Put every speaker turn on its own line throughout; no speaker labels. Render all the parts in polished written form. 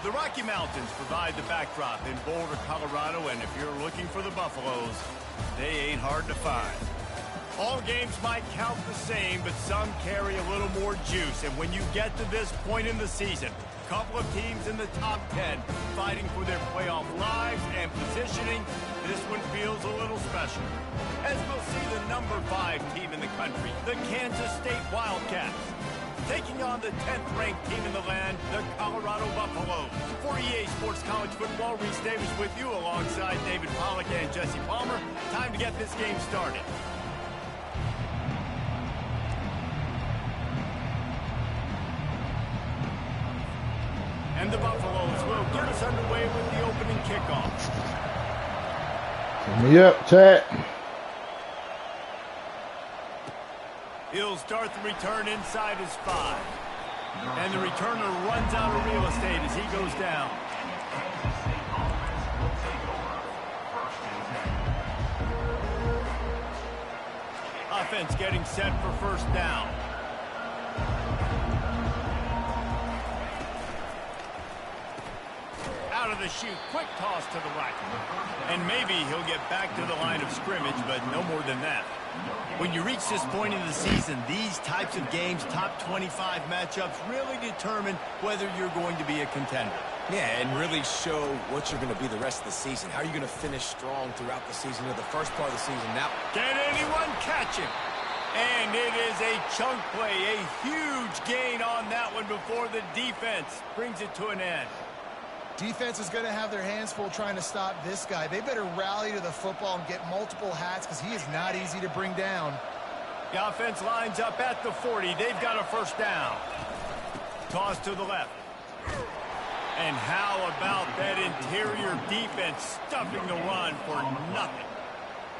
The Rocky Mountains provide the backdrop in Boulder, Colorado, and if you're looking for the Buffaloes, they ain't hard to find. All games might count the same, but some carry a little more juice. And when you get to this point in the season, a couple of teams in the top 10 fighting for their playoff lives and positioning, this one feels a little special. As we'll see the number 5 team in the country, the Kansas State Wildcats, taking on the 10th-ranked team in the land, the Colorado Buffaloes. For EA Sports College Football, Reese Davis with you alongside David Pollack and Jesse Palmer. Time to get this game started. And the Buffaloes will get us underway with the opening kickoff.
Turn me up, chat.
He'll start the return inside his 5. And the returner runs out of real estate as he goes down. Offense getting set for first down. Out of the chute, quick toss to the right. And maybe he'll get back to the line of scrimmage, but no more than that. When you reach this point in the season, these types of games, top 25 matchups, really determine whether you're going to be a contender.
Yeah, and really show what you're going to be the rest of the season. How are you going to finish strong throughout the season or the first part of the season? Now,
can anyone catch him? And it is a chunk play, a huge gain on that one before the defense brings it to an end.
Defense is going to have their hands full trying to stop this guy. They better rally to the football and get multiple hats because he is not easy to bring down.
The offense lines up at the 40. They've got a first down. Toss to the left. And how about that interior defense stuffing the run for nothing?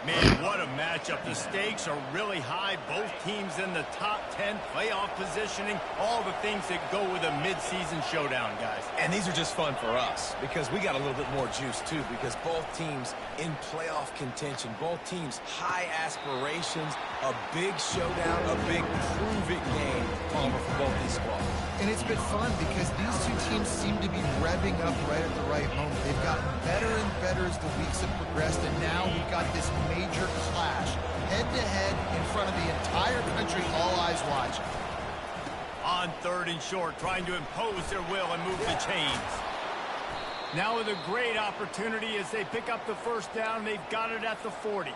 Man, what a matchup. The stakes are really high. Both teams in the top 10, playoff positioning, all the things that go with a midseason showdown, guys.
And these are just fun for us because we got a little bit more juice, too, because both teams in playoff contention, both teams high aspirations, a big showdown, a big prove-it game, Palmer, for both these squads.
And it's been fun because these two teams seem to be revving up right at the right moment. They've gotten better and better as the weeks have progressed, and now we've got this major clash, head-to-head in front of the entire country, all eyes watching.
On 3rd and short, trying to impose their will and move the chains. Now with a great opportunity as they pick up the first down, they've got it at the 40.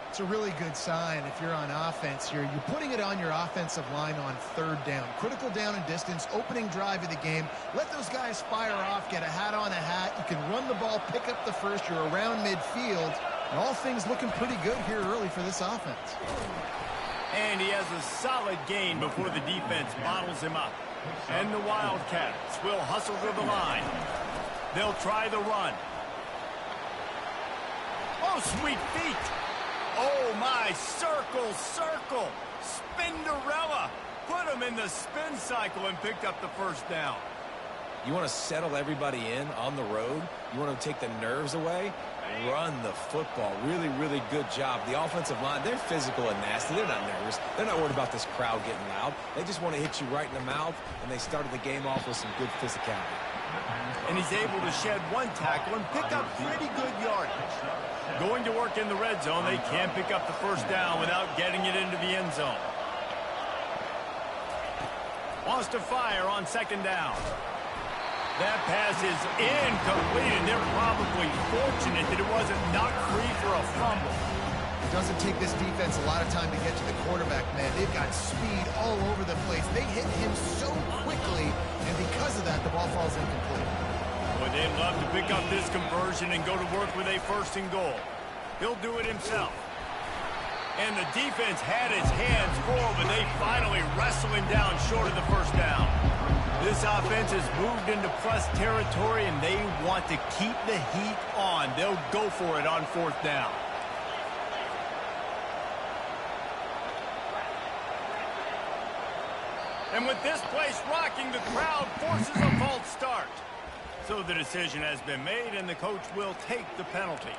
It's a really good sign if you're on offense here. You're putting it on your offensive line on 3rd down. Critical down and distance, opening drive of the game. Let those guys fire off, get a hat on a hat. You can run the ball, pick up the first. You're around midfield. And all things looking pretty good here early for this offense.
And he has a solid gain before the defense bottles him up. And the Wildcats will hustle to the line. They'll try the run. Oh, sweet feet. Oh, my, circle, circle, Spinderella. Put him in the spin cycle and picked up the first down.
You want to settle everybody in on the road? You want to take the nerves away? Run the football. Really, really good job. The offensive line, they're physical and nasty. They're not nervous. They're not worried about this crowd getting loud. They just want to hit you right in the mouth, and they started the game off with some good physicality.
And he's able to shed one tackle and pick up pretty good yardage. Going to work in the red zone, they can't pick up the first down without getting it into the end zone. Wants to fire on 2nd down. That pass is incomplete, and they're probably fortunate that it wasn't knocked free for a fumble.
It doesn't take this defense a lot of time to get to the quarterback, man. They've got speed all over the place. They hit him so quickly, and because of that, the ball falls incomplete.
Boy, they'd love to pick up this conversion and go to work with a 1st and goal. He'll do it himself. And the defense had its hands full, but they finally wrestle him down short of the first down. This offense has moved into plus territory, and they want to keep the heat on. They'll go for it on 4th down. And with this place rocking, the crowd forces a false start. So the decision has been made, and the coach will take the penalty.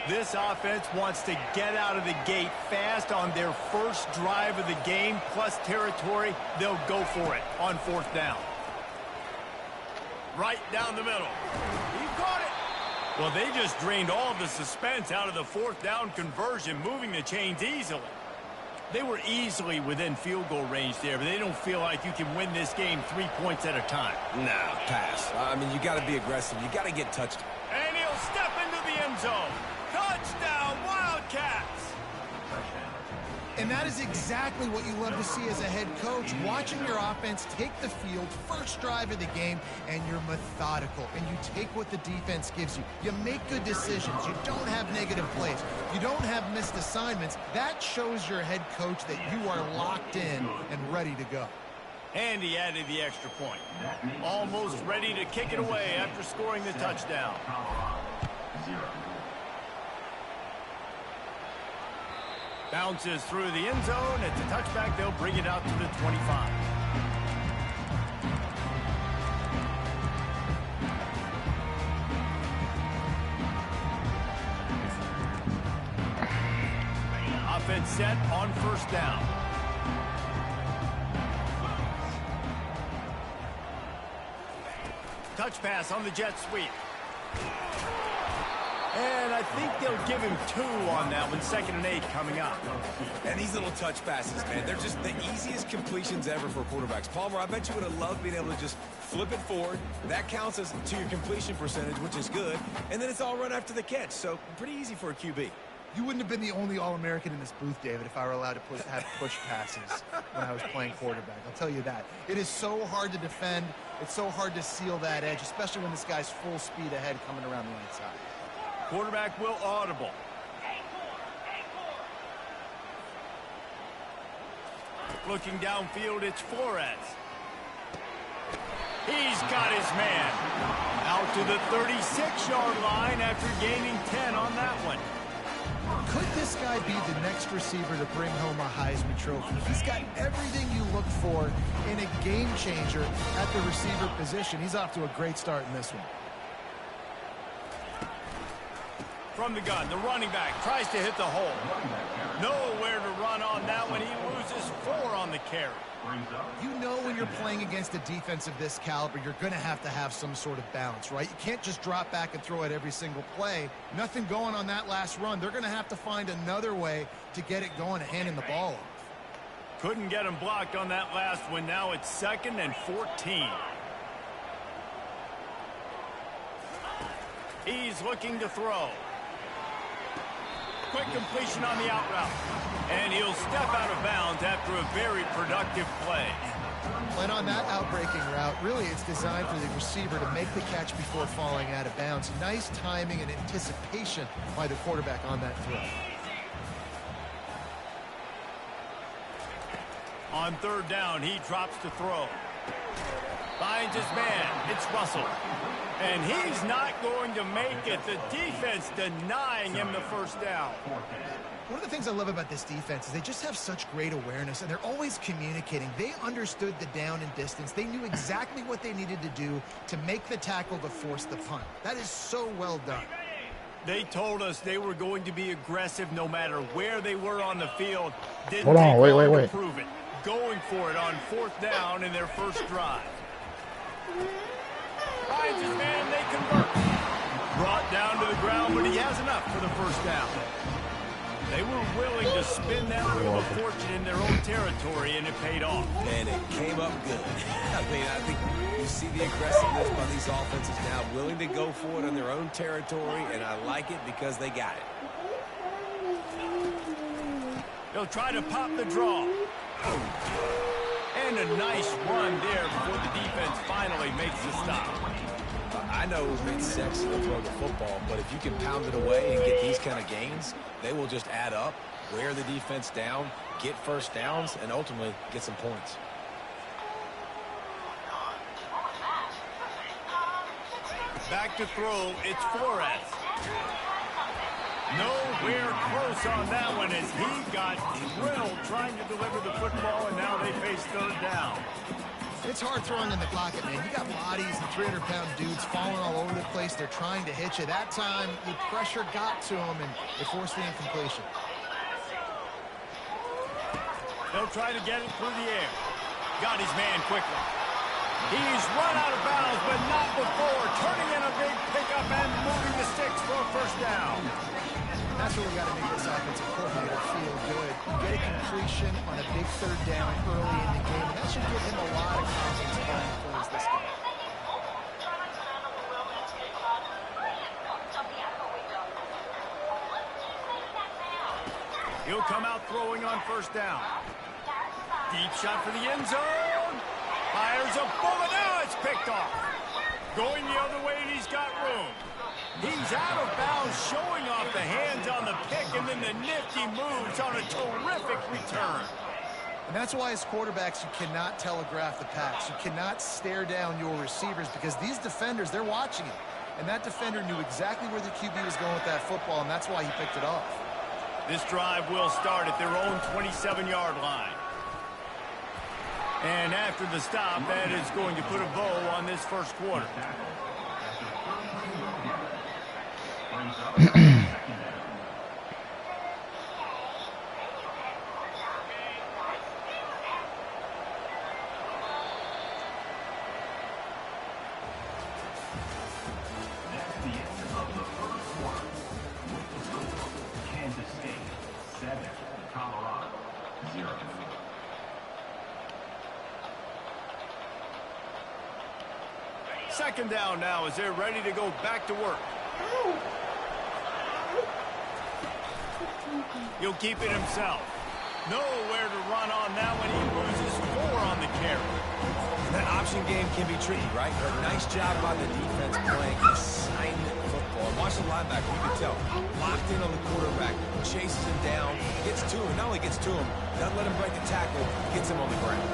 This offense wants to get out of the gate fast on their first drive of the game, plus territory. They'll go for it on 4th down. Right down the middle. He caught it. Well, they just drained all of the suspense out of the 4th down conversion, moving the chains easily. They were easily within field goal range there, but they don't feel like you can win this game 3 points at a time.
Nah, pass. I mean, you got to be aggressive. You got to get touched.
And he'll step into the end zone. Touchdown, Wildcats!
And that is exactly what you love to see as a head coach, watching your offense take the field, first drive of the game, and you're methodical, and you take what the defense gives you. You make good decisions. You don't have negative plays. You don't have missed assignments. That shows your head coach that you are locked in and ready to go.
And he added the extra point. Almost ready to kick it away after scoring the touchdown. Bounces through the end zone. It's a touchback. They'll bring it out to the 25. Offense set on 1st down. Touch pass on the jet sweep. And I think they'll give him 2 on that one. 2nd and 8 coming up.
And these little touch passes, man, they're just the easiest completions ever for quarterbacks. Palmer, I bet you would have loved being able to just flip it forward. That counts as to your completion percentage, which is good. And then it's all run after the catch. So pretty easy for a QB.
You wouldn't have been the only All-American in this booth, David, if I were allowed to have push passes when I was playing quarterback. I'll tell you that. It is so hard to defend. It's so hard to seal that edge, especially when this guy's full speed ahead coming around the right side.
Quarterback will audible. Looking downfield, it's Flores. He's got his man. Out to the 36-yard line after gaining 10 on that one.
Could this guy be the next receiver to bring home a Heisman Trophy? He's got everything you look for in a game changer at the receiver position. He's off to a great start in this one.
From the gun, the running back tries to hit the hole. Nowhere to run on that one. He loses 4 on the carry.
You know when you're playing against a defense of this caliber, you're going to have some sort of balance, right? You can't just drop back and throw it every single play. Nothing going on that last run. They're going to have to find another way to get it going and handing the ball off.
Couldn't get him blocked on that last one. Now it's 2nd and 14. He's looking to throw. Quick completion on the out route. And he'll step out of bounds after a very productive play.
And on that out-breaking route, really it's designed for the receiver to make the catch before falling out of bounds. Nice timing and anticipation by the quarterback on that throw.
On 3rd down, he drops to throw. Finds his man. It's Russell. And he's not going to make it. The defense denying him the 1st down.
One of the things I love about this defense is they just have such great awareness, and they're always communicating. They understood the down and distance. They knew exactly what they needed to do to make the tackle to force the punt. That is so well done.
They told us they were going to be aggressive no matter where they were on the field. Didn't
Hold on,
take long
wait.
to prove it. Going for it on 4th down in their first drive. Finds his man, they convert. Brought down to the ground, but he has enough for the 1st down. They were willing to spin that wheel of fortune in their own territory, and it paid off.
And it came up good. I mean, I think you see the aggressiveness by these offenses now, willing to go for it on their own territory, and I like it because they got it.
They'll try to pop the draw. And a nice run there before the defense finally makes the stop.
I know it's sexy to throw the football, but if you can pound it away and get these kind of gains, they will just add up, wear the defense down, get 1st downs, and ultimately get some points.
Back to throw, it's Flores. Nowhere close on that one as he got drilled trying to deliver the football, and now they face 3rd down.
It's hard throwing in the pocket, man. You got bodies and 300-pound dudes falling all over the place. They're trying to hit you. That time, the pressure got to them, and it forced the incompletion.
They'll try to get it through the air. Got his man quickly. He's run out of bounds, but not before. Turning in a big pickup and moving the sticks for a first down.
That's what we got to make this offensive coordinator feel good. You get a completion on a big third down early in the game, and that should give him a lot of confidence going to close this game.
He'll come out throwing on first down. Deep shot for the end zone. Fires a bullet. Now it's picked off. Going the other way, and he's got room. He's out of bounds, showing off the hands on the pick, and then the nifty moves on a terrific return.
And that's why as quarterbacks, you cannot telegraph the pass. You cannot stare down your receivers because these defenders, they're watching it. And that defender knew exactly where the QB was going with that football, and that's why he picked it off.
This drive will start at their own 27-yard line. And after the stop, that is going to put a bow on this first quarter. Second down now as they're ready to go back to work. He'll keep it himself. Nowhere to run on that one. He loses 4 on the carry.
That option game can be tricky, right? But nice job by the defense playing assignment football. Watch the linebacker. You can tell. Locked in on the quarterback. Chases him down. Gets to him. Not only gets to him, doesn't let him break the tackle. Gets him on the ground.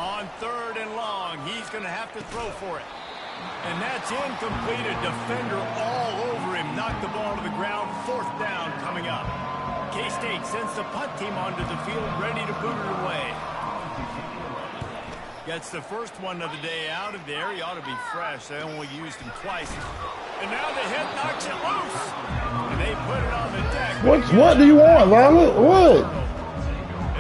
On 3rd and long, he's going to have to throw for it. And that's incomplete. A defender all over him. Knocked the ball to the ground. 4th down coming up. K-State sends the punt team onto the field, ready to boot it away. Gets the first one of the day out of there. He ought to be fresh. They only used him twice. And now the hit knocks it loose. And they put it on the deck.
What do you want, Violet? What?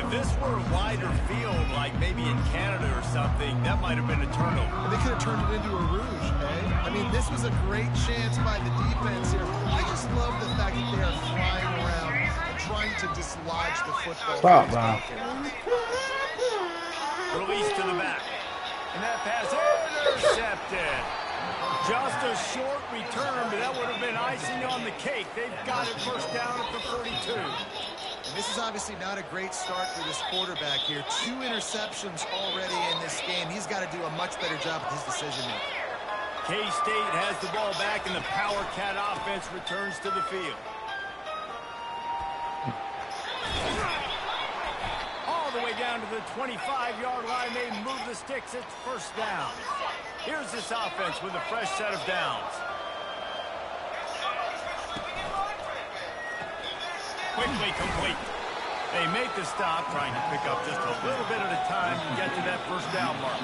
If this were a wider field, like maybe in Canada or something, that might have been a turnover.
They could have turned it into a rouge, eh? I mean, this was a great chance by the defense here. I just love the fact that they are flying around and trying to dislodge the football.
Stop, man.
Release to the back. And that pass intercepted. Just a short return, but that would have been icing on the cake. They've got it first down at the 42.
And this is obviously not a great start for this quarterback here. 2 interceptions already in this game. He's got to do a much better job with his decision-making.
K-State has the ball back, and the Power Cat offense returns to the field. All the way down to the 25-yard line. They move the sticks. It's first down. Here's this offense with a fresh set of downs. Quickly complete. They make the stop, trying to pick up just a little bit at a time and get to that first down mark.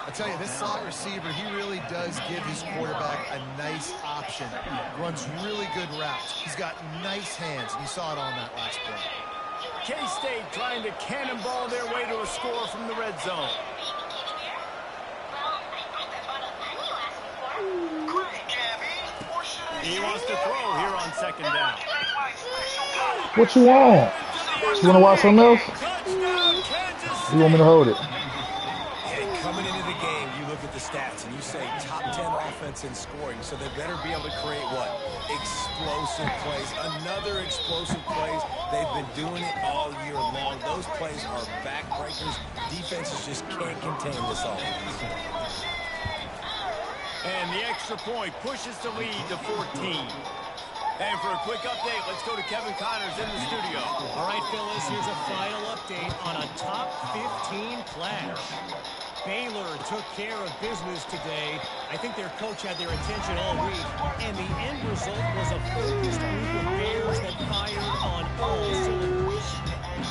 I tell you, this slot receiver, he really does give his quarterback a nice option. Runs really good routes. He's got nice hands. You saw it on that last play.
K-State trying to cannonball their way to a score from the red zone. He wants to throw here on second down.
What you want? You want to watch something else? You want me to hold it?
And coming into the game, you look at the stats and you say top 10 offense in scoring, so they better be able to create what? Explosive plays. Another explosive plays. They've been doing it all year long. Those plays are backbreakers. Defenses just can't contain this offense.
And the extra point pushes the lead to 14. And for a quick update, let's go to Kevin Connors in the studio.
All right, Phyllis, here's a final update on a top 15 clash. Baylor took care of business today. I think their coach had their attention all week. And the end result was a focused group of Bears that fired on all cylinders.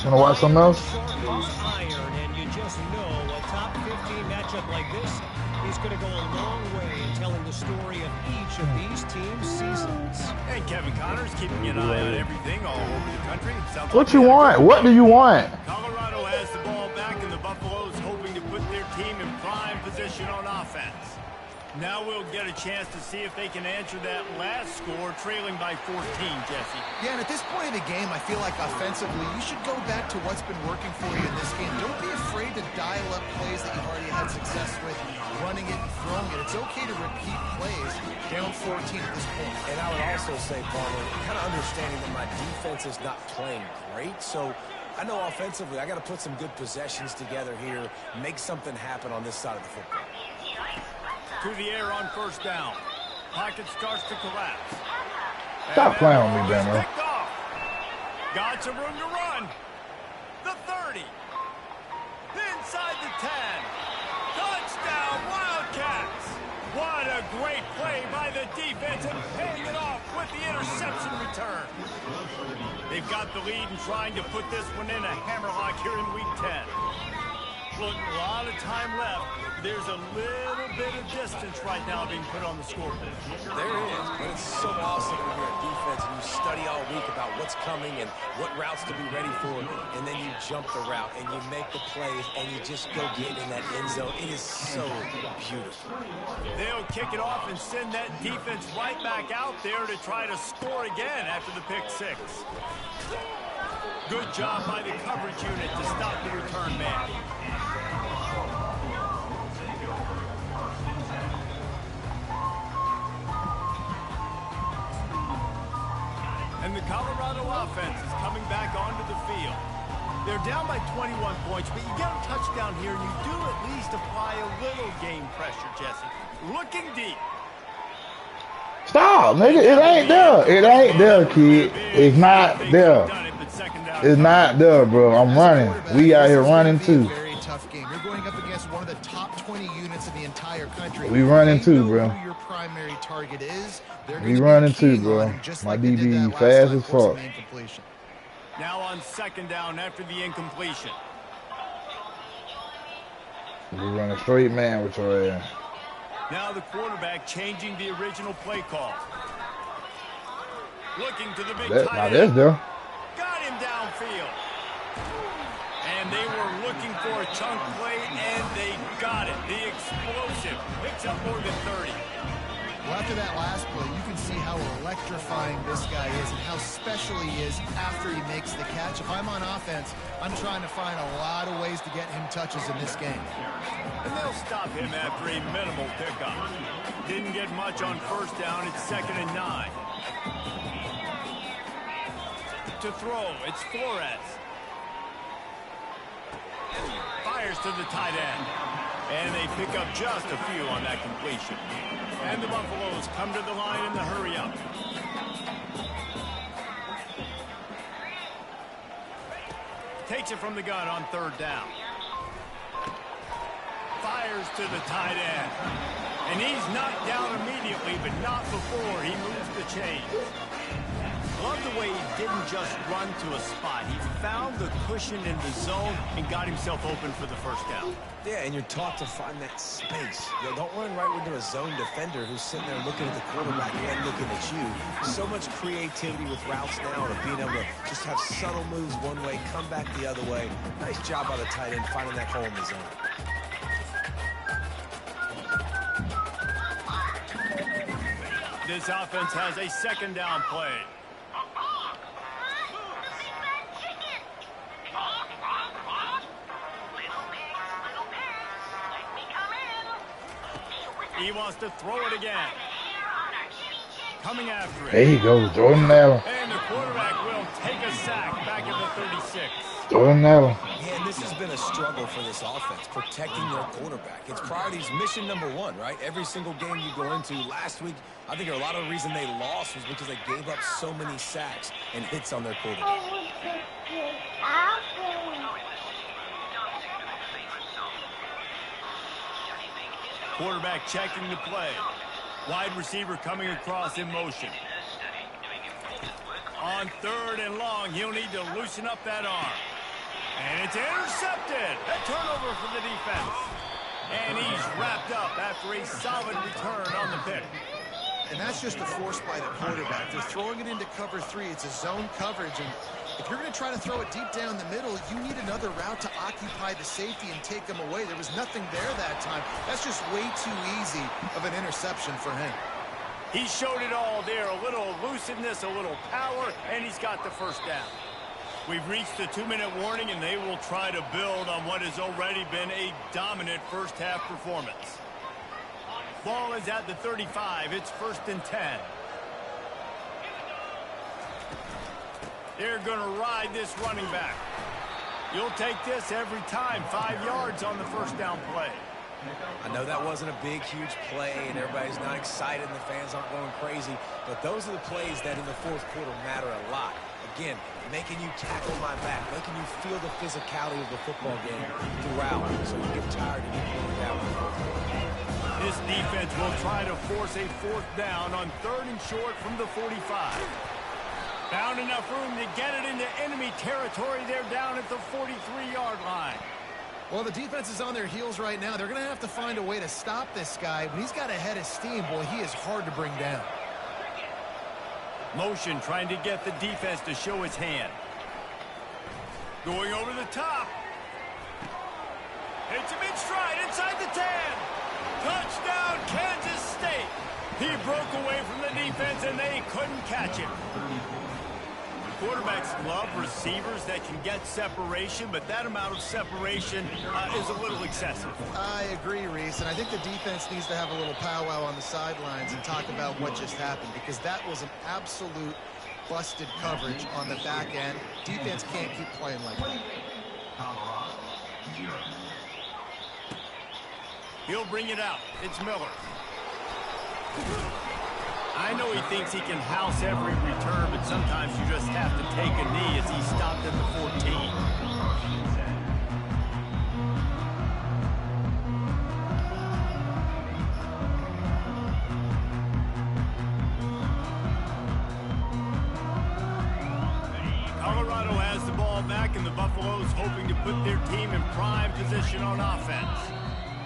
Wanna watch something else?
Sharpens iron, and you just know a top 15 matchup like this is going to go a long way in telling the story of each of these teams' seasons.
And Kevin Connors keeping an eye on everything all over the country. Sounds
What
like
you
we had a
want?
good
What do you want?
Colorado has the ball back, and the Buffaloes hoping to put their team in prime position on offense. Now we'll get a chance to see if they can answer that last score, trailing by 14, Jesse.
Yeah, and at this point of the game, I feel like offensively, you should go back to what's been working for you in this game. Don't be afraid to dial up plays that you've already had success with, running it and throwing it. It's okay to repeat plays down 14 at this point.
And I would also say, Palmer, kind of understanding that my defense is not playing great, so I know offensively I got to put some good possessions together here, make something happen on this side of the football.
To the air on first down. Pocket starts to collapse.
Stop playing with me, Benno.
Got some room to run. The 30. Inside the 10. Touchdown, Wildcats. What a great play by the defense and paying it off with the interception return. They've got the lead and trying to put this one in a hammerlock here in Week 10. Look, a lot of time left. There's a little bit of distance right now being put on the scoreboard.
There is, but it's so awesome when you're a defense and you study all week about what's coming and what routes to be ready for, and then you jump the route and you make the plays and you just go get in that end zone. It is so beautiful.
They'll kick it off and send that defense right back out there to try to score again after the pick six. Good job by the coverage unit to stop the return man. And the Colorado offense is coming back onto the field. They're down by 21 points, but you get a touchdown here, and you do at least apply a little game pressure, Jesse. Looking deep.
Stop, nigga. It ain't there. It ain't there, kid. It's not there. It's not there, bro. I'm running. We out here running, too.
Very tough game. You're going up against one of the top 20 units in the entire country.
We running, too, bro.
Who your primary target is.
We running too, bro. My DB fast as fuck.
Now on second down after the incompletion.
We running straight man with your ass.
Now the quarterback changing the original play call. Looking to the big tight end.
There.
Got him downfield. And they were looking for a chunk play, and they got it. The explosive picks up more than 30.
Well, after that last play, you can see how electrifying this guy is and how special he is after he makes the catch. If I'm on offense, I'm trying to find a lot of ways to get him touches in this game.
And they'll stop him after a minimal pickup. Didn't get much on first down. It's 2nd and 9. To throw, it's Flores. Fires to the tight end. And they pick up just a few on that completion. And the Buffaloes come to the line in the hurry-up. Takes it from the gun on third down. Fires to the tight end. And he's knocked down immediately, but not before he moves the chains. Love the way he didn't just run to a spot. He found the cushion in the zone and got himself open for the first down.
Yeah, and you're taught to find that space. You know, don't run right into a zone defender who's sitting there looking at the quarterback and looking at you. So much creativity with routes now of being able to just have subtle moves one way, come back the other way. Nice job by the tight end finding that hole in the zone.
This offense has a second down play. He wants to throw it again. Coming after it.
There you go, Jordan Allen.
And the quarterback will take a sack back at the 36.
Jordan Allen.
Yeah, and this has been a struggle for this offense, protecting their quarterback. It's priorities, mission number one, right? Every single game you go into. Last week, I think a lot of the reason they lost was because they gave up so many sacks and hits on their quarterback.
Quarterback checking the play. Wide receiver coming across in motion. On 3rd and long, he'll need to loosen up that arm. And it's intercepted. A turnover for the defense. And he's wrapped up after a solid return on the pick.
And that's just a force by the quarterback. They're throwing it into cover 3. It's a zone coverage. And if you're going to try to throw it deep down the middle, you need another route to occupy the safety and take them away. There was nothing there that time. That's just way too easy of an interception for him.
He showed it all there. A little elusiveness, a little power, and he's got the first down. We've reached the 2-minute warning, and they will try to build on what has already been a dominant first-half performance. Ball is at the 35. It's 1st and 10. They're going to ride this running back. You'll take this every time. 5 yards on the first down play.
I know that wasn't a big, huge play, and everybody's not excited, and the fans aren't going crazy, but those are the plays that in the 4th quarter matter a lot. Again, making you tackle my back, making you feel the physicality of the football game throughout, so you get tired and you get out.
This defense will try to force a 4th down on 3rd and short from the 45. Found enough room to get it into enemy territory. They're down at the 43-yard line.
Well, the defense is on their heels right now. They're going to have to find a way to stop this guy. When he's got a head of steam, boy, he is hard to bring down.
Motion trying to get the defense to show his hand. Going over the top. Hits him in stride inside the 10. Touchdown, Kansas State. He broke away from the defense, and they couldn't catch him. Quarterbacks love receivers that can get separation, but that amount of separation is a little excessive.
I agree, Reese, and I think the defense needs to have a little powwow on the sidelines and talk about what just happened, because that was an absolute busted coverage on the back end. Defense can't keep playing like that.
He'll bring it out. It's Miller. I know he thinks he can house every return, but sometimes you just have to take a knee as he stopped at the 14. Colorado has the ball back, and the Buffaloes hoping to put their team in prime position on offense.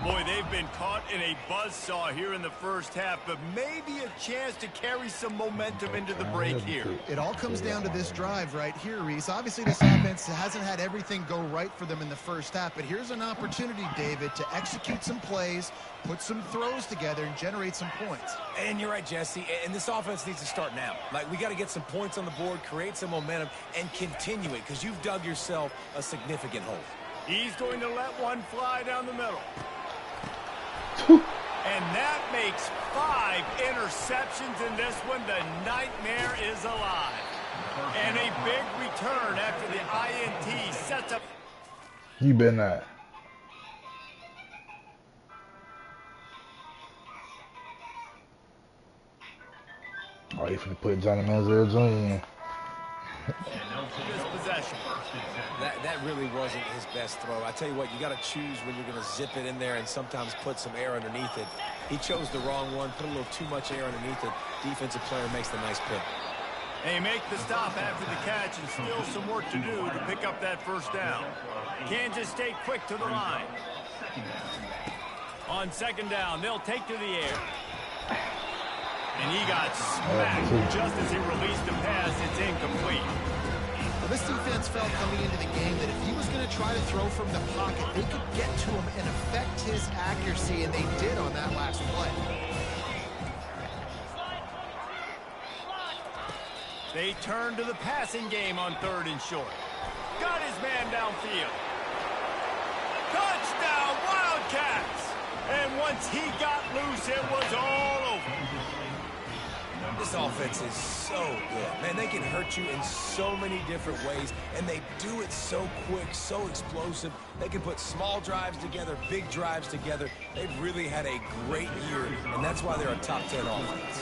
Boy, they've been caught in a buzzsaw here in the first half, but maybe a chance to carry some momentum into the break here.
It all comes down to this drive right here, Reese. Obviously, this offense hasn't had everything go right for them in the first half, but here's an opportunity, David, to execute some plays, put some throws together, and generate some points.
And you're right, Jesse, and this offense needs to start now. Like, we got to get some points on the board, create some momentum, and continue it, because you've dug yourself a significant hole.
He's going to let one fly down the middle. And that makes 5 interceptions in this one. The nightmare is alive. And a big return after the INT sets up.
You better not. Oh, you finna put Johnny Manziel Jr. in.
This possession.
That really wasn't his best throw. I tell you what, you got to choose when you're going to zip it in there and sometimes put some air underneath it. He chose the wrong one, put a little too much air underneath it. Defensive player makes the nice pick.
They make the stop after the catch, and still some work to do to pick up that first down. Kansas State quick to the line. On 2nd down, they'll take to the air. And he got smacked just as he released the pass. It's incomplete.
Well, this defense felt coming into the game that if he was going to try to throw from the pocket, they could get to him and affect his accuracy, and they did on that last play.
They turn to the passing game on 3rd and short. Got his man downfield. Touchdown, Wildcats! And once he got loose, it was all over.
This offense is so good. Man, they can hurt you in so many different ways, and they do it so quick, so explosive. They can put small drives together, big drives together. They've really had a great year, and that's why they're a top 10 offense.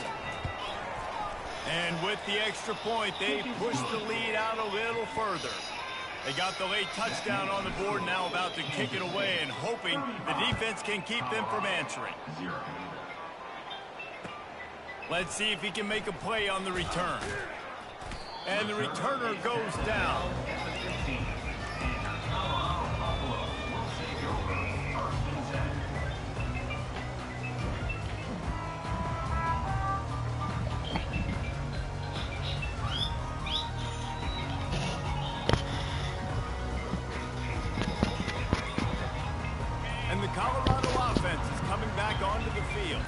And with the extra point, they pushed the lead out a little further. They got the late touchdown on the board, now about to kick it away and hoping the defense can keep them from answering. Let's see if he can make a play on the return. And the returner goes down. And the Colorado offense is coming back onto the field.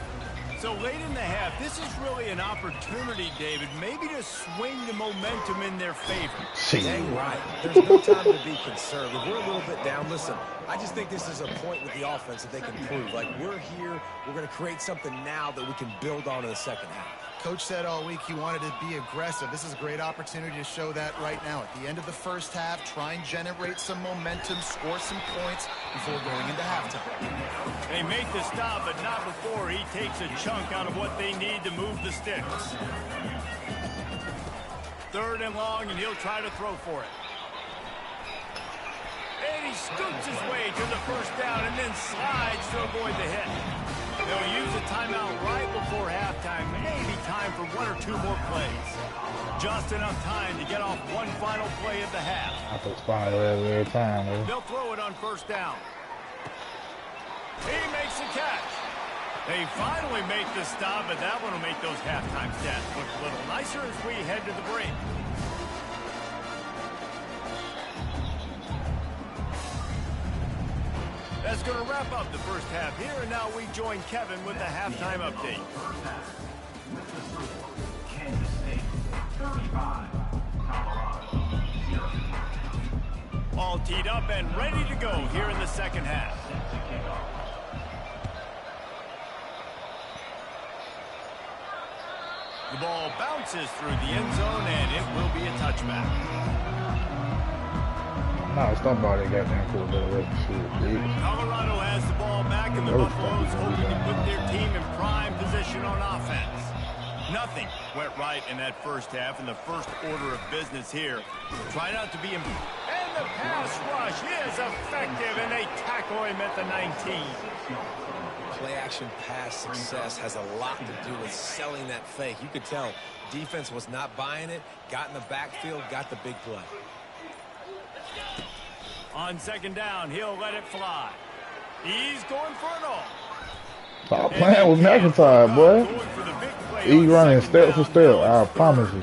So late in the half, this is really an opportunity, David, maybe to swing the momentum in their favor.
Dang right. There's no time to be conservative. We're a little bit down. Listen, I just think this is a point with the offense that they can prove. Like, we're here, we're going to create something now that we can build on in the second half.
Coach said all week he wanted to be aggressive. This is a great opportunity to show that right now. At the end of the first half, try and generate some momentum, score some points before going into halftime.
They make the stop, but not before he takes a chunk out of what they need to move the sticks. 3rd and long, and he'll try to throw for it. And he scoots his way to the first down and then slides to avoid the hit. They'll use a timeout right before halftime. Maybe time for 1 or 2 more plays. Just enough time to get off one final play of the half.
I put spot every time, man.
They'll throw it on 1st down. He makes the catch. They finally make the stop, but that one will make those halftime stats look a little nicer as we head to the break. That's going to wrap up the first half here, and now we join Kevin with the halftime update. All teed up and ready to go here in the second half. The ball bounces through the end zone, and it will be a touchback.
No, somebody got that cool little shit.
Colorado has the ball back, and the Buffaloes hoping to put their team in prime position on offense. Nothing went right in that first half, and the first order of business here. Try not to be... And the pass rush is effective, and they tackle him at the 19.
Play-action pass success has a lot to do with selling that fake. You could tell defense was not buying it, got in the backfield, got the big play.
On 2nd down, he'll let it fly. He's going for it all.
Stop playing with McIntyre, boy. He's running step for step, I promise you.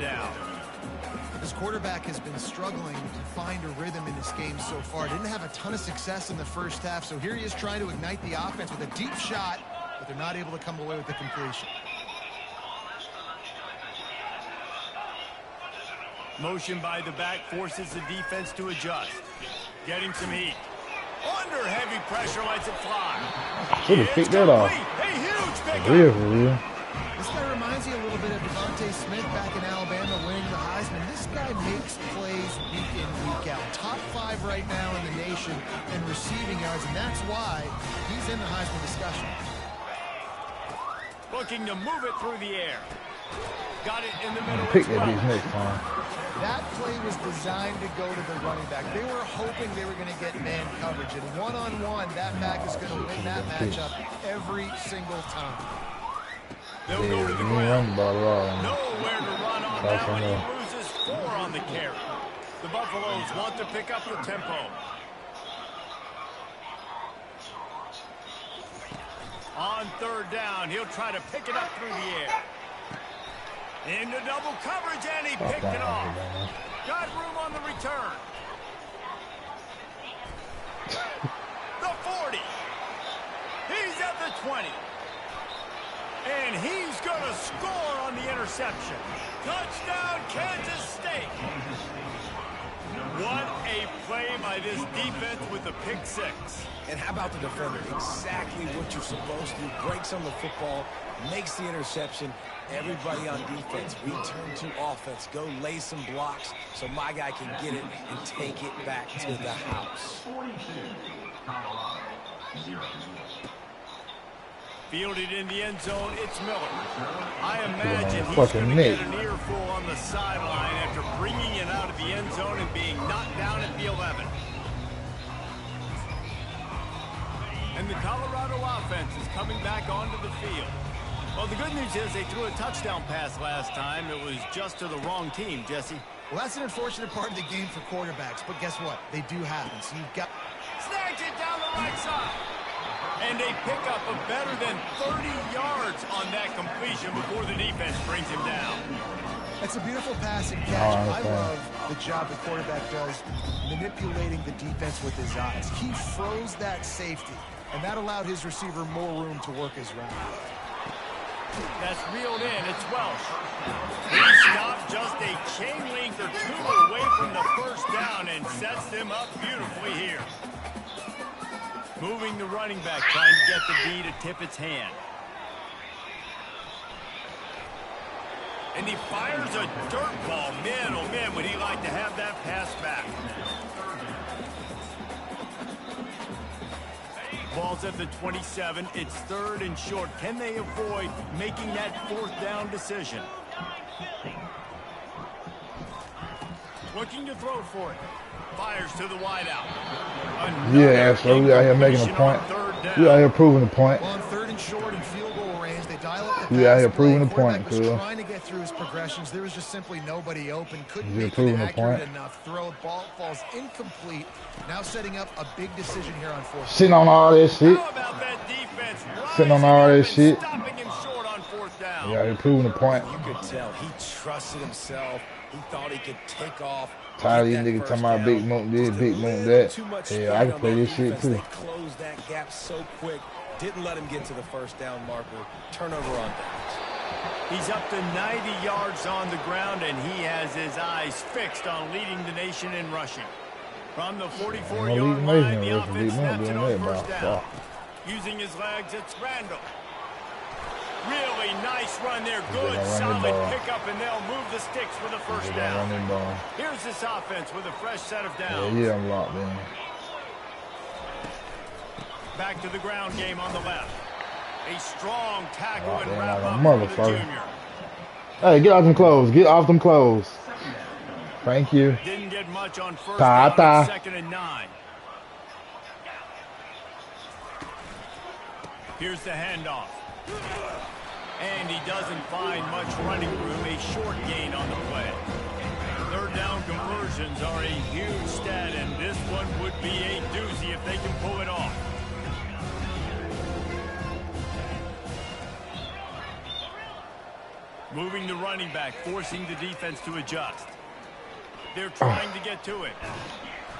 This quarterback has been struggling to find a rhythm in this game so far. Didn't have a ton of success in the first half, so here he is trying to ignite the offense with a deep shot, but they're not able to come away with the completion.
Motion by the back forces the defense to adjust. Getting some heat. Under heavy pressure, lets it fly.
Should have picked that off.
A huge pickup.
Real.
This guy reminds you a little bit of Devontae Smith back in Alabama winning the Heisman. This guy makes plays week in, week out. Top 5 right now in the nation in receiving yards, and that's why he's in the Heisman discussion.
Looking to move it through the air. Got it in the middle.
Pick that bitch next time.
That play was designed to go to the running back. They were hoping they were going to get man coverage. And one-on-one, that back is going to win that matchup every single time.
They'll go to the ground. Nowhere to run on that one. He loses 4 on the carry. The Buffaloes want to pick up the tempo. On 3rd down, he'll try to pick it up through the air. Into double coverage, and he picked it off. Got room on the return. The 40. He's at the 20. And he's going to score on the interception. Touchdown, Kansas State. What a play by this defense with the pick 6.
And how about the defender? Exactly what you're supposed to do. Breaks on the football, makes the interception. Everybody on defense, return to offense. Go lay some blocks so my guy can get it and take it back to the house.
Fielded in the end zone, it's Miller. I imagine he's going to get an earful on the sideline after bringing it out of the end zone and being knocked down at the 11. And the Colorado offense is coming back onto the field. Well, the good news is they threw a touchdown pass last time. It was just to the wrong team, Jesse.
Well, that's an unfortunate part of the game for quarterbacks, but guess what? They do happen. So you've got...
Snags it down the right side. And they pick up a better than 30 yards on that completion before the defense brings him down.
That's a beautiful pass and catch. I love the job the quarterback does manipulating the defense with his eyes. He froze that safety, and that allowed his receiver more room to work his route.
That's reeled in. It's Welsh. He stopped just a chain length or two away from the first down and sets them up beautifully here. Moving the running back, trying to get the D to tip its hand. And he fires a dirt ball. Man, oh man, would he like to have that pass back. Ball's at the 27. It's 3rd and short. Can they avoid making that 4th down decision? Looking to throw for it. Fires to the wideout.
Yeah, so we out here making a point. We out here proving the point.
On 3rd and short and field goal range, they dial up the
We out here
pass
proving the
play.
point,
Was
cool.
trying to get through his progressions. There was just simply nobody open. Couldn't
You're
make it
proving the
accurate
point.
enough. Throw ball falls incomplete. Now setting up a big decision here on 4th.
Sitting on all this shit.
How about that defense?
Sitting on all this shit.
Stopping him short on 4th down.
We out here proving the point.
You could tell he trusted himself. He thought he could take off.
Tired of these niggas talking about big moon this, big moon that. Yeah, I can play this shit too.
They closed that gap so quick. Didn't let him get to the first down marker. Turnover on downs.
He's up to 90 yards on the ground, and he has his eyes fixed on leading the nation in rushing. From the 44-yard line, the offense snaps it on 1st down. Using his legs, it's Randall. Really nice run there. Good, solid pickup, and they'll move the sticks for the 1st down. Here's this offense with a fresh set of downs.
Yeah, I'm locked in.
Back to the ground game on the left. A strong tackle and
Like
wrap
a
up for the
motherfucker.
junior.
Hey, get off them clothes. Get off them clothes. Thank you.
Didn't get much on 1st
Ta
down,
ta.
2nd and 9. Here's the handoff. And he doesn't find much running room. A short gain on the play. 3rd down conversions are a huge stat, and this one would be a doozy if they can pull it off. Moving the running back, forcing the defense to adjust. They're trying to get to it.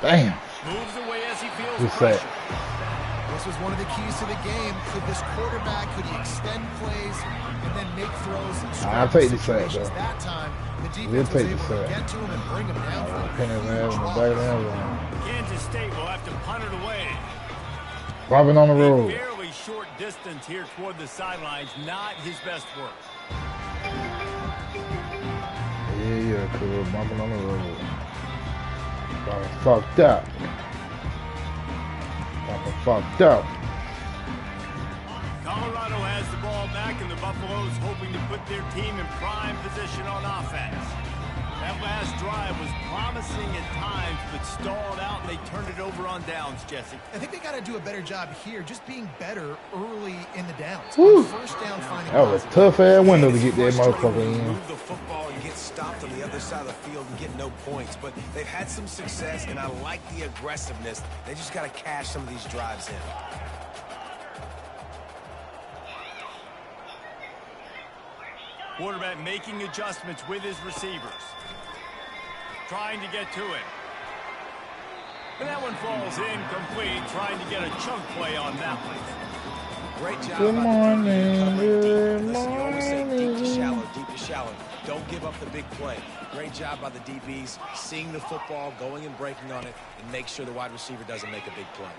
Damn.
Moves away as he feels
Who's
pressure.
that?
This was one of the keys to the game. Could this quarterback, could he extend plays and then make throws?
I'll take the sack, though.
That time, the
We'll
defense was
take the
able to
sack.
get to him and bring him down.
Penny man in the back of the end zone.
Kansas State will have to punt it away.
Dropping on the
A
road.
fairly short distance here toward the sidelines. Not his best work.
Yeah, cool. Bumping on the road. Got fucked up. Got fucked up.
Colorado has the ball back, and the Buffaloes hoping to put their team in prime position on offense. That last drive was promising at times, but stalled out, and they turned it over on downs, Jesse.
I think they got to do a better job here, just being better early in the downs.
Woo.
On 1st down, finding
That was a tough ass window to get that motherfucker in.
Move the football and get stopped on the other side of the field and get no points. But they've had some success, and I like the aggressiveness. They just got to cash some of these drives in.
Quarterback making adjustments with his receivers. Trying to get to it. And that one falls incomplete, trying to get a chunk play on that one.
Great job.
Good morning, good
Listen, you always say deep to
morning.
shallow, deep to shallow. Don't give up the big play. Great job by the DBs, seeing the football, going and breaking on it, and make sure the wide receiver doesn't make a big play.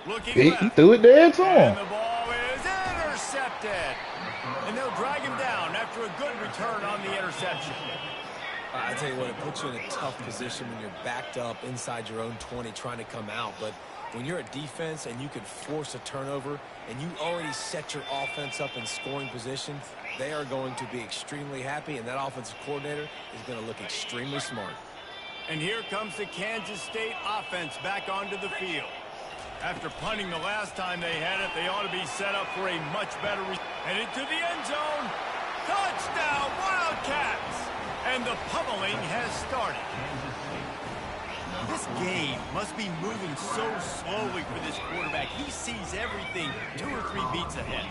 Looking
He
left.
threw it there to
And
him.
the ball is intercepted. And they'll drag him down after a good return on the interception.
I tell you what, it puts you in a tough position when you're backed up inside your own 20 trying to come out. But when you're a defense and you can force a turnover and you already set your offense up in scoring position, they are going to be extremely happy, and that offensive coordinator is going to look extremely smart.
And here comes the Kansas State offense back onto the field. After punting the last time they had it, they ought to be set up for a much better. Headed to the end zone. Touchdown, Wildcats! And the pummeling has started. This game must be moving so slowly for this quarterback. He sees everything 2 or 3 beats ahead.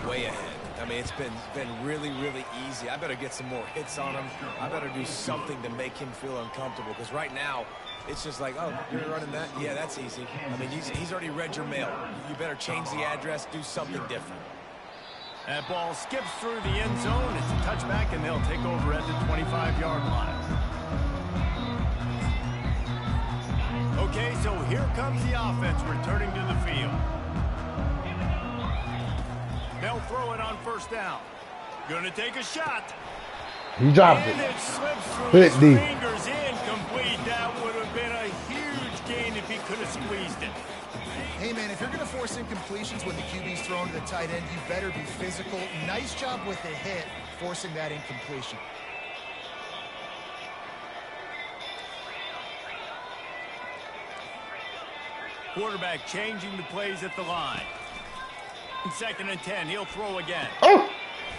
Way ahead. I mean, it's been really, really easy. I better get some more hits on him. I better do something to make him feel uncomfortable. Because right now, it's just like, oh, you're running that? Yeah, that's easy. I mean, he's already read your mail. You better change the address, do something different.
That ball skips through the end zone. It's a touchback, and they'll take over at the 25-yard line. Okay, so here comes the offense returning to the field. They'll throw it on first down. Gonna take a shot.
He dropped
And
it.
it slips through his
Deep.
fingers, incomplete. That would have been a huge gain if he could have squeezed it.
Hey, man, if you're going to force incompletions when the QB's thrown to the tight end, you better be physical. Nice job with the hit, forcing that incompletion.
Quarterback changing the plays at the line. 2nd and 10, he'll throw again.
Oh!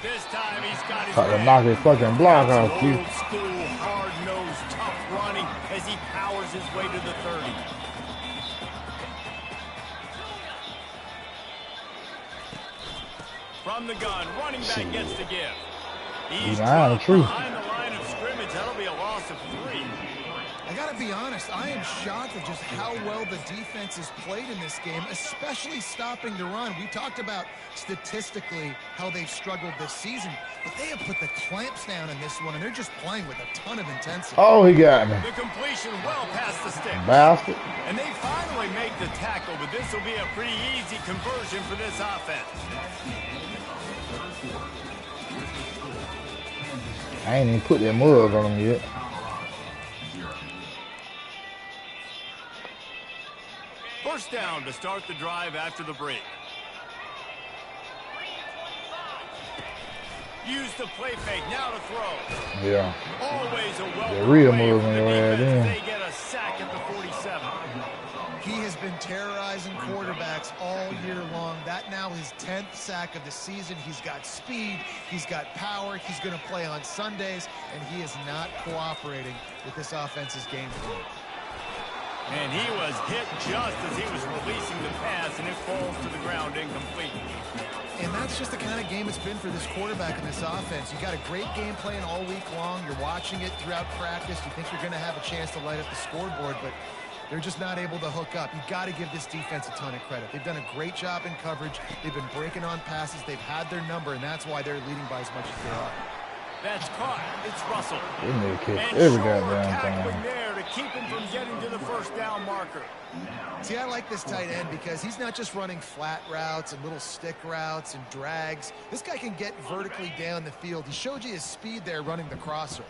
This time he's got his
Try to
man.
knock his fucking block
That's
off, dude.
old school, hard-nosed, tough running as he powers his way to the 30. From the gun, running back gets to give. He's
behind the
dropped
tree.
behind the line of scrimmage. That'll be a loss of 3.
I got to be honest, I am shocked at just how well the defense has played in this game, especially stopping the run. We talked about statistically how they've struggled this season, but they have put the clamps down in this one, and they're just playing with a ton of intensity.
Oh, he got me.
The completion well past the stick.
Bastard.
And they finally make the tackle, but this will be a pretty easy conversion for this offense.
I ain't even put that mud on him yet.
First down to start the drive after the break. Use the play fake, now to throw.
Yeah.
Always a welcome
The real
play
move
for
on
the
your ass,
defense.
yeah.
They get a sack at the 47.
He has been terrorizing quarterbacks all year long. That now his 10th sack of the season. He's got speed, he's got power, he's going to play on Sundays, and he is not cooperating with this offense's game plan.
And he was hit just as he was releasing the pass, and it falls to the ground incomplete.
And that's just the kind of game it's been for this quarterback in this offense. You got a great game plan all week long. You're watching it throughout practice. You think you're going to have a chance to light up the scoreboard, but they're just not able to hook up. You got to give this defense a ton of credit. They've done a great job in coverage. They've been breaking on passes. They've had their number, and that's why they're leading by as much as they are.
That's caught. It's Russell.
They need to catch
And
every
Shore
goddamn
tackling
thing.
there to keep him from getting to the first down marker.
See, I like this tight end because he's not just running flat routes and little stick routes and drags. This guy can get vertically down the field. He showed you his speed there running the crosser.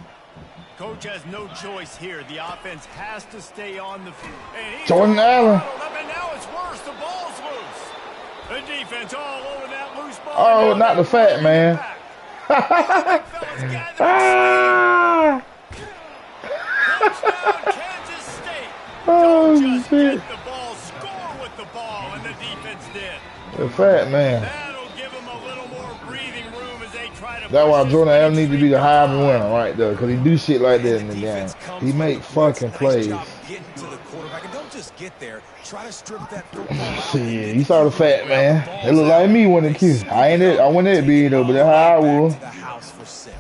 Coach has no choice here. The offense has to stay on the field. And he's
Jordan Allen.
And now it's worse. The ball's loose. The defense all over that loose ball.
Oh, not the fat man. Ah!
Touchdown, Kansas State.
Oh,
Don't just
shit.
get the ball, score with the ball, and the defense did.
The fat man.
That'll give them a little more breathing room as they try to.
That's why
push
Jordan
this
Allen needs to be the
streak
Heisman
alive.
winner right there, because he do shit like that in the game. He make fucking plays.
Nice job getting to the quarterback, and don't just get there. Try to strip that football out.
Shit, you saw the fat man. It look like me winning the Q. I ain't it. I win that big though, but that's how I was.
To the house for 6.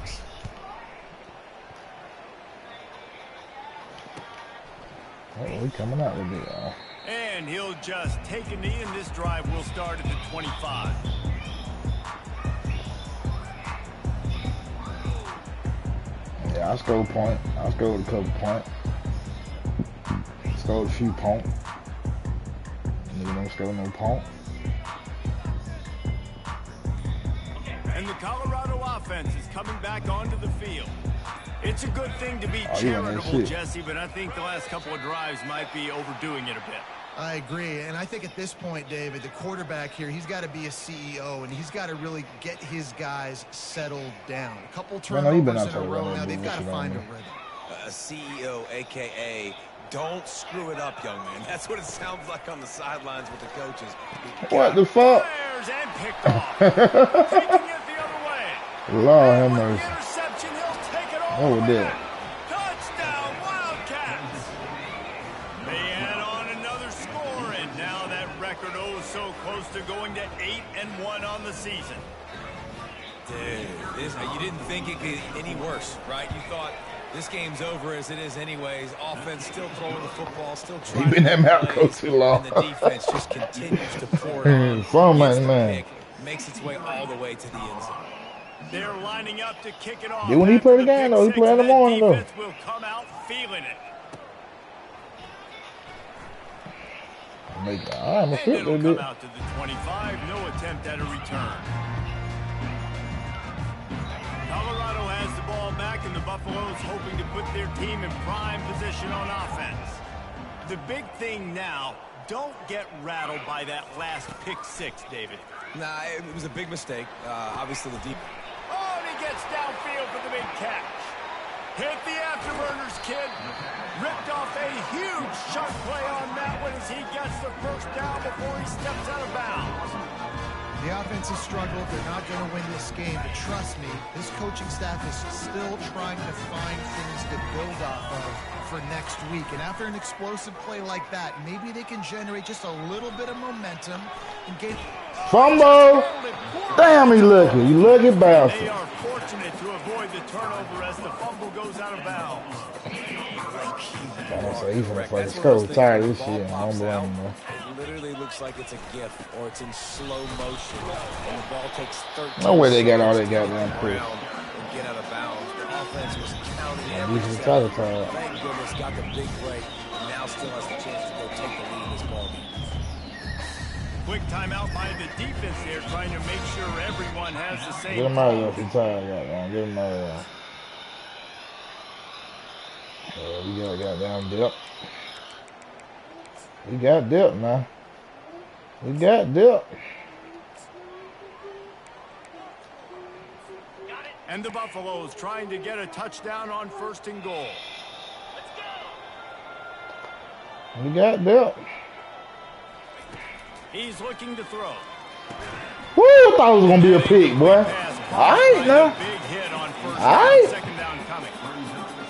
Oh, we coming out with it, y'all.
And he'll just take a knee, and this drive will start at the 25.
Yeah, I scored a point. I scored a couple points. Scored a few points. Nigga don't score no point.
And the Colorado offense is coming back onto the field. It's a good thing to be
Oh, yeah, man,
charitable,
shit.
Jesse, but I think the last couple of drives might be overdoing it a bit.
I agree, and I think at this point, David, the quarterback here, he's got to be a CEO, and he's got to really get his guys settled down. A couple
Man, no, you been
turnovers
out
in a
there
row
running
now. They've got to
bullshit on
find a
me.
rhythm.
A CEO, a.k.a. don't screw it up, young man. That's what it sounds like on the sidelines with the coaches.
What the fuck?
Fires and picked off. Taking it the other way.
Lord have
With the
mercy.
interception, he'll take it all
What
the
was
way
that?
back. close to going to 8-1 on the season.
Dude, you didn't think it could get any worse, right? You thought this game's over as it is anyways. Offense still throwing the football, still trying
You've been that mouth
plays,
coach too long.
and the defense just continues to pour it on.
So much,
Gets the
man.
pick, makes its way all the way to the end zone.
They're lining up to kick it off.
Dude, when he play the game, though, he play in the morning, though.
Defense will come out feeling it.
I'm a
And
fit
it'll
little
come
bit.
out to the 25. No attempt at a return. Colorado has the ball back, and the Buffaloes hoping to put their team in prime position on offense. The big thing now, don't get rattled by that last pick six, David.
Nah, it was a big mistake. Obviously, the deep.
Oh, and he gets downfield for the big catch. Hit the afterburners, kid. Ripped off a huge chunk play on that one as he gets the first down before he steps out of bounds.
The offense has struggled. They're not going to win this game. But trust me, this coaching staff is still trying to find things to build off of for next week. And after an explosive play like that, maybe they can generate just a little bit of momentum and get...
Fumble! Damn, he lucky. He lucky
They
bastard.
are fortunate to avoid the turnover as the fumble goes out of bounds.
I'm say he's gonna play the scope. Tired of this shit. I don't blame him, man.
It literally looks like it's a GIF or it's in slow motion. And the ball takes 13
No way they got all that
seconds to
goddamn
get
quick.
around and get out of bounds. The offense was counting
Yeah,
every
these are
second.
tired.
Thank goodness got the big break. Now still has the chance to go take the lead in this ball game.
Quick timeout by the defense there, trying to make sure everyone has the same.
Get him out of there if he's tired, goddamn. Get him out of there. We got goddamn dip. We got dip now. We got dip.
And the Buffaloes trying to get a touchdown on 1st and goal.
We got dip.
He's looking to throw.
Woo! I thought it was gonna be a pick, boy. All right now.
Big hit on 1st
All right.
down, 2nd down coming.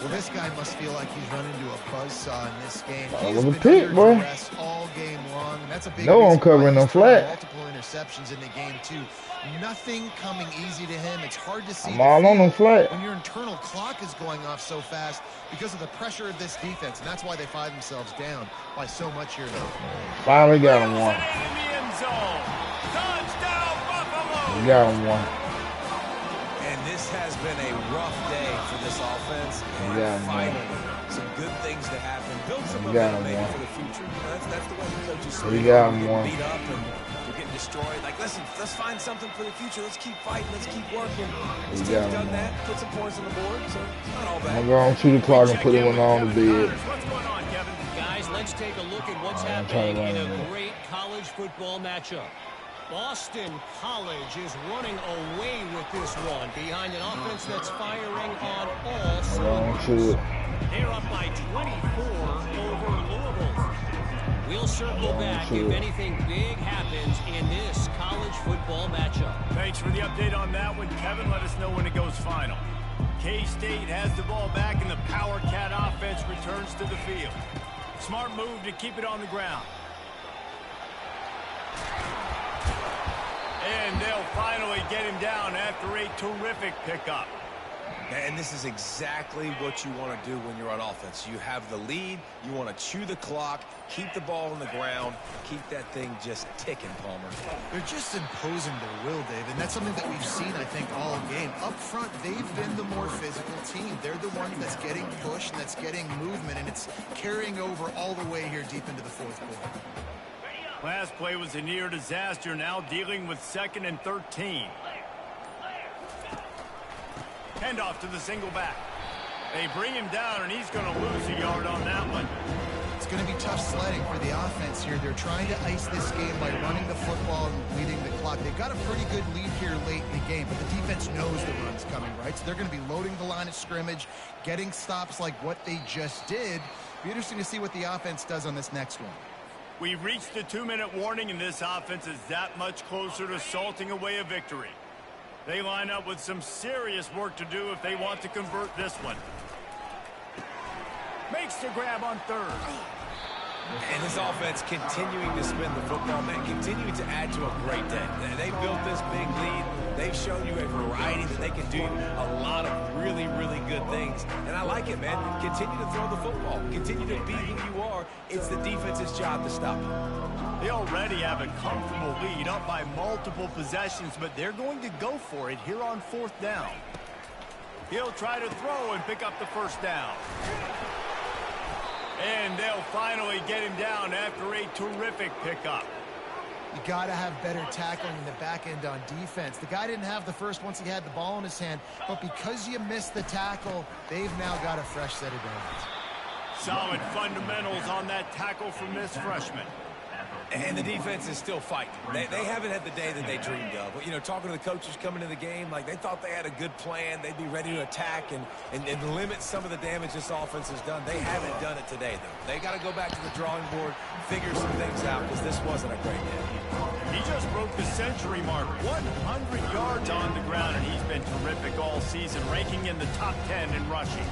Well, this guy must feel like he's run into a buzzsaw in this game.
That
He's
was a
been
pick,
under
boy.
duress all game long, and that's a big
No one
reason why
covering
he's
them
thrown
flat.
multiple interceptions in the game, too. Nothing coming easy to him. It's hard to see
I'm
the
all on
field
them flat.
when your internal clock is going off so fast because of the pressure of this defense, and that's why they find themselves down by so much here now.
Finally got him one.
In the end zone. Touchdown, Buffalo.
We got him one.
And this has been a rough day for this offense. And
Yeah, man.
finally, some good things to happen. Build some
We got
momentum
him,
maybe
man.
for the future. You know, that's the way the coaches
We
speak.
got
We're
him,
getting
man.
beat up and we're getting destroyed. Like, listen, let's find something for the future. Let's keep fighting. Let's keep working. This
We
team's
got him,
done
man.
that. Put some points on the board. So it's not all
I'm
bad.
gonna go on 2 o'clock and put him on the bed.
What's going on, Kevin?
Guys, let's take a look at what's
I'm
happening
trying to
in
run
a
it.
great college football matchup. Boston College is running away with this one behind an offense that's firing on all
On
cylinders.
2.
They're up by 24 over Louisville. We'll circle back if anything big happens in this college football matchup.
Thanks for the update on that one, Kevin. Let us know when it goes final. K-State has the ball back, and the Power Cat offense returns to the field. Smart move to keep it on the ground. And they'll finally get him down after a terrific pickup.
And this is exactly what you want to do when you're on offense. You have the lead. You want to chew the clock, keep the ball on the ground, keep that thing just ticking, Palmer.
They're just imposing their will, Dave, and that's something that we've seen, I think, all game. Up front, they've been the more physical team. They're the one that's getting pushed and that's getting movement, and it's carrying over all the way here deep into the 4th quarter.
Last play was a near disaster, now dealing with 2nd and 13. Handoff to the single back. They bring him down, and he's going to lose a yard on that one.
It's going to be tough sledding for the offense here. They're trying to ice this game by running the football and bleeding the clock. They've got a pretty good lead here late in the game, but the defense knows the run's coming, right? So they're going to be loading the line of scrimmage, getting stops like what they just did. Be interesting to see what the offense does on this next one.
We've reached the 2-minute warning, and this offense is that much closer to salting away a victory. They line up with some serious work to do if they want to convert this one. Makes the grab on 3rd.
And this offense continuing to spin the football, man, continuing to add to a great day. They built this big lead. They've shown you a variety that they can do a lot of really, really good things. And I like it, man. Continue to throw the football. Continue to be who you are. It's the defense's job to stop you.
They already have a comfortable lead, up by multiple possessions, but they're going to go for it here on 4th down. He'll try to throw and pick up the first down. And they'll finally get him down after a terrific pickup.
You got to have better tackling in the back end on defense. The guy didn't have the first once he had the ball in his hand, but because you missed the tackle, they've now got a fresh set of downs.
Solid fundamentals on that tackle from this freshman.
And the defense is still fighting. They haven't had the day that they dreamed of. But, you know, talking to the coaches coming into the game, like they thought they had a good plan. They'd be ready to attack and limit some of the damage this offense has done. They haven't done it today, though. They got to go back to the drawing board, figure some things out, because this wasn't a great day.
He just broke the century mark, 100 yards on the ground, and he's been terrific all season, ranking in the top 10 in rushing.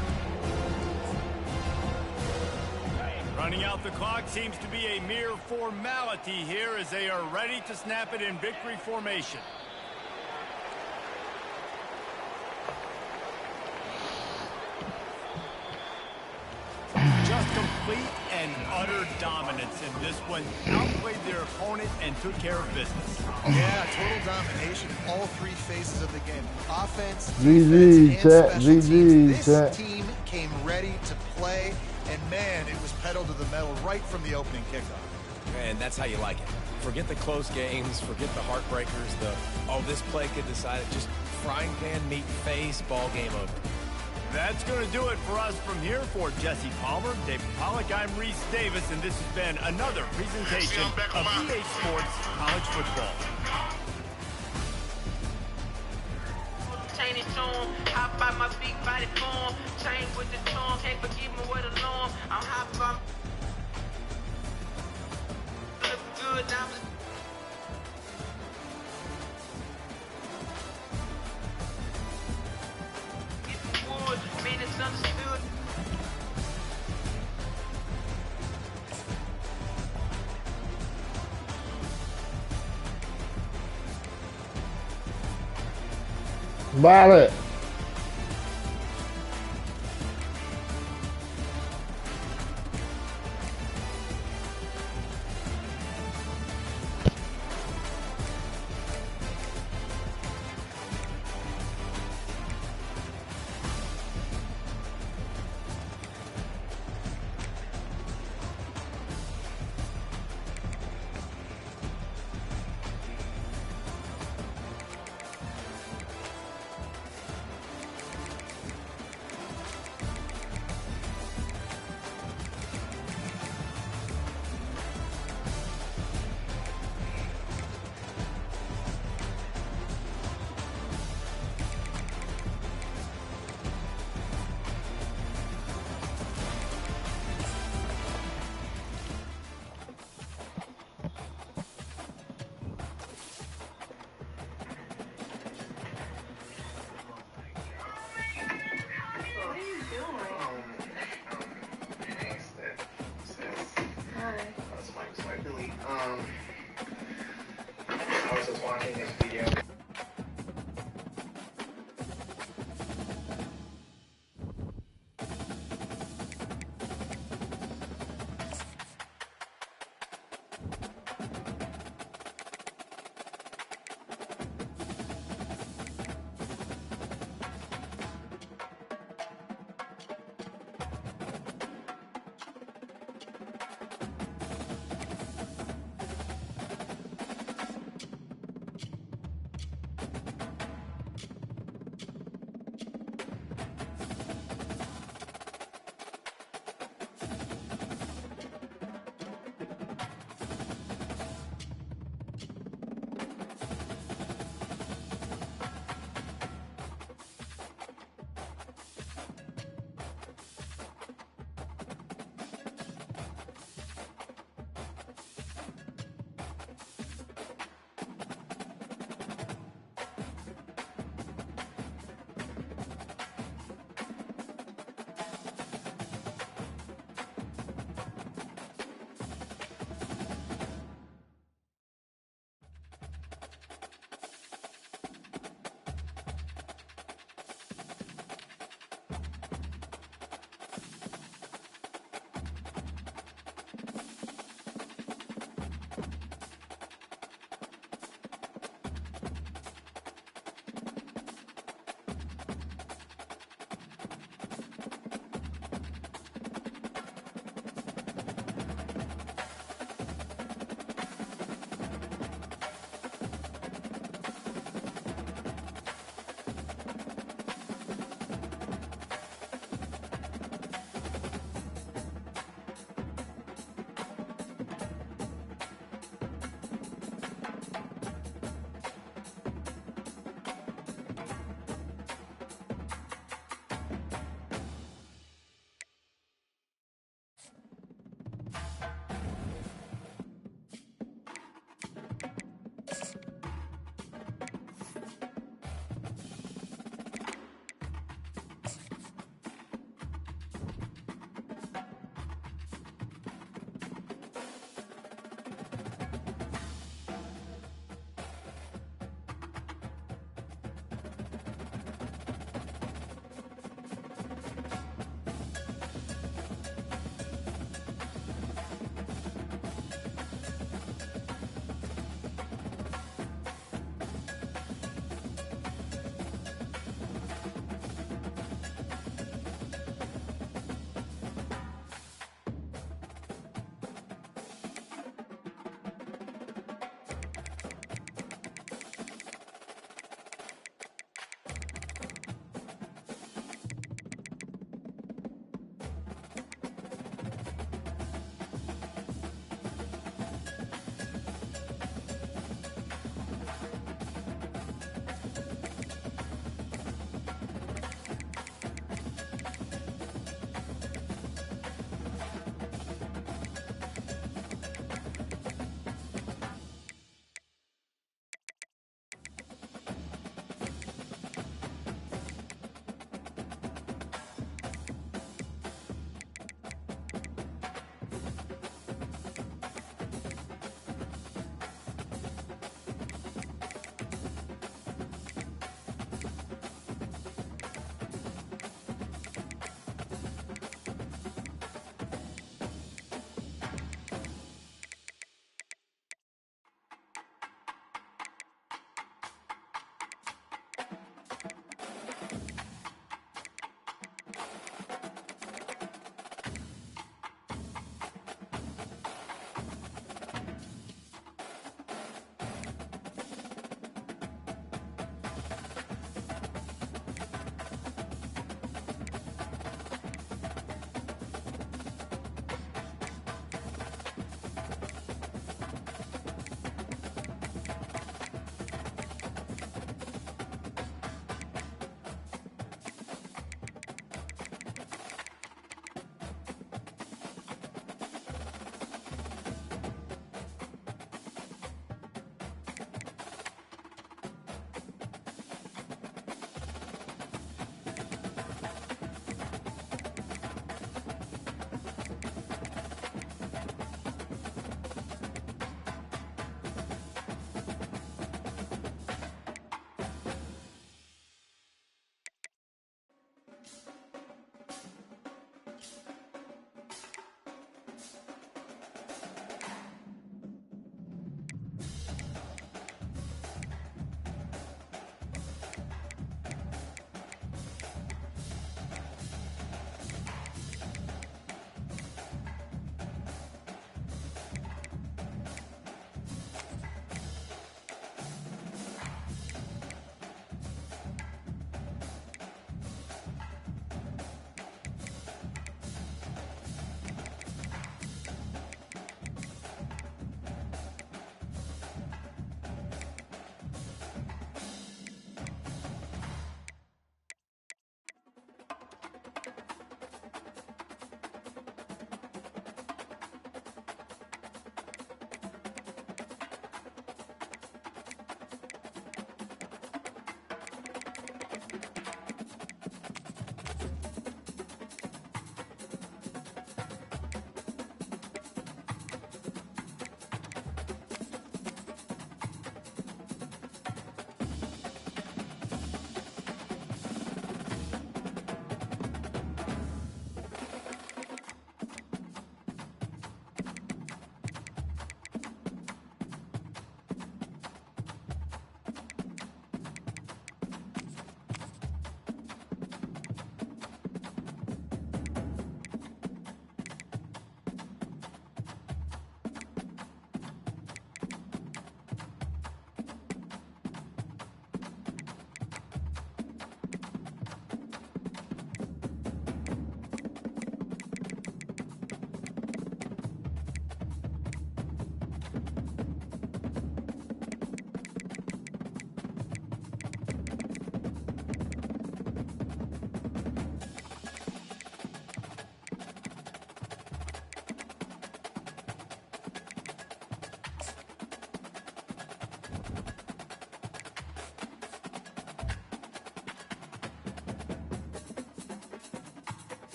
Running out the clock seems to be a mere formality here as they are ready to snap it in victory formation. Just complete and utter dominance in this one. Outplayed their opponent and took care of business.
Yeah, total domination in all 3 phases of the game. Offense, defense, and special teams. This team came ready to play. And, man, it was pedal to the metal right from the opening kickoff.
And that's how you like it. Forget the close games. Forget the heartbreakers. This play could decide it. Just frying pan, meat, face, ball game over.
That's going to do it for us from here. For Jesse Palmer, David Pollack, I'm Reese Davis, and this has been another presentation of EA Sports College Football.
Hop by my big body form, change with the tone, can't forgive me what alarm. I'm hot by look good now. Get the wood, man, it's understood.
Violet.
I was just watching this video.